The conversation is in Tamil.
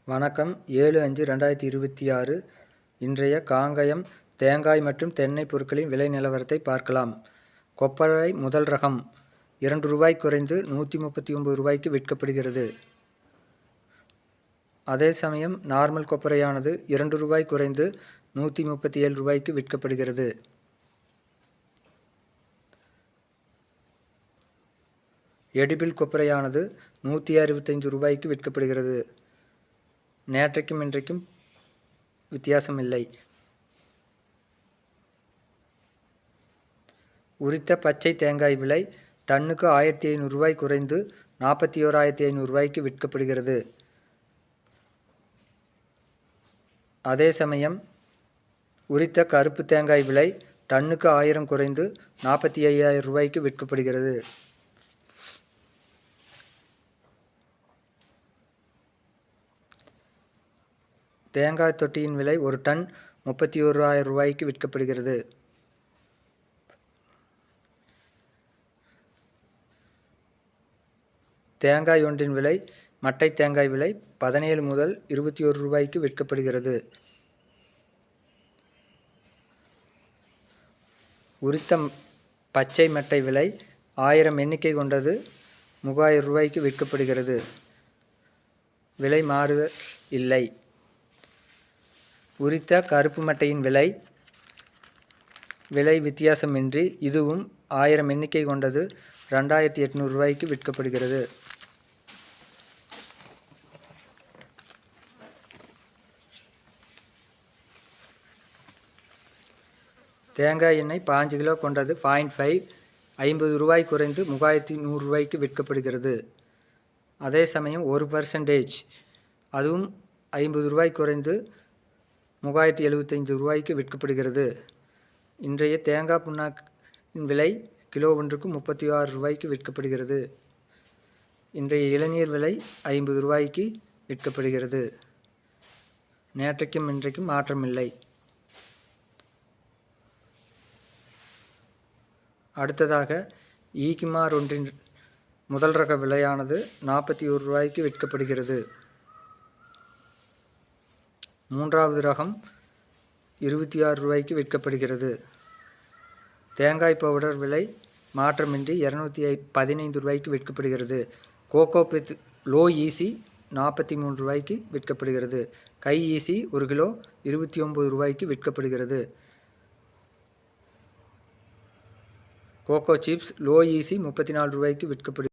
வணக்கம். 7/5/2026 இன்றைய காங்கயம் தேங்காய் மற்றும் தென்னை பொருட்களின் விலை நிலவரத்தை பார்க்கலாம். கொப்பரை முதல் ரகம் ரூ. 2 குறைந்து ரூ. 139க்கு விற்கப்படுகிறது. அதே சமயம் நார்மல் கொப்பரையானது ரூ. 2 குறைந்து ரூ. 137க்கு விற்கப்படுகிறது. எடிபிள் கொப்பரையானது ரூ. 165க்கு விற்கப்படுகிறது. நேற்றைக்கும் இன்றைக்கும் வித்தியாசம் இல்லை. உரித்த பச்சை தேங்காய் விலை டன்னுக்கு ரூ. 1500 குறைந்து ரூ. 41,500க்கு விற்கப்படுகிறது. அதே சமயம் உரித்த கருப்பு தேங்காய் விலை டன்னுக்கு 1000 குறைந்து ரூ. 45,000க்கு விற்கப்படுகிறது. தேங்காய் தொட்டியின் விலை ஒரு டன் ரூ. 31,000க்கு விற்கப்படுகிறது. தேங்காய் ஒன்றின் விலை மட்டை தேங்காய் விலை 17 முதல் ரூ. 21க்கு விற்கப்படுகிறது. உரித்த பச்சை மட்டை விலை 1000 எண்ணிக்கை கொண்டது ரூ. 3000க்கு விற்கப்படுகிறது. விலை மாறுதல் இல்லை. உரித்த கருப்பு மட்டையின் விலை வித்தியாசமின்றி இதுவும் 1000 எண்ணிக்கை கொண்டது ரூ. 2,800க்கு விற்கப்படுகிறது. தேங்காய் எண்ணெய் 5 கிலோ கொண்டது 0.5 ரூ. 50 குறைந்து ரூ. 3,100க்கு விற்கப்படுகிறது. அதே சமயம் 1% அதுவும் ரூ. 50 குறைந்து ரூ. 3,075க்கு விற்கப்படுகிறது. இன்றைய தேங்காய் புண்ணாக்கின் விலை கிலோ ஒன்றுக்கு ரூ. 36க்கு விற்கப்படுகிறது. இன்றைய இளநீர் விலை ரூ. 50க்கு விற்கப்படுகிறது. நேற்றைக்கும் இன்றைக்கும் மாற்றமில்லை. அடுத்ததாக ஈக்குமார் ஒன்றின் முதல் ரக விலையானது ரூ. 41க்கு விற்கப்படுகிறது. மூன்றாவது ரகம் ரூ. 26க்கு விற்கப்படுகிறது. தேங்காய் பவுடர் விலை மாற்றமின்றி ரூ. 215க்கு விற்கப்படுகிறது. கோகோ பித் லோ ஈசி ரூ. 43க்கு விற்கப்படுகிறது. கை ஈசி 1 கிலோ ரூ. 29க்கு விற்கப்படுகிறது. கோகோ சிப்ஸ் லோ ஈசி ரூ. 34க்கு விற்கப்படுகிறது.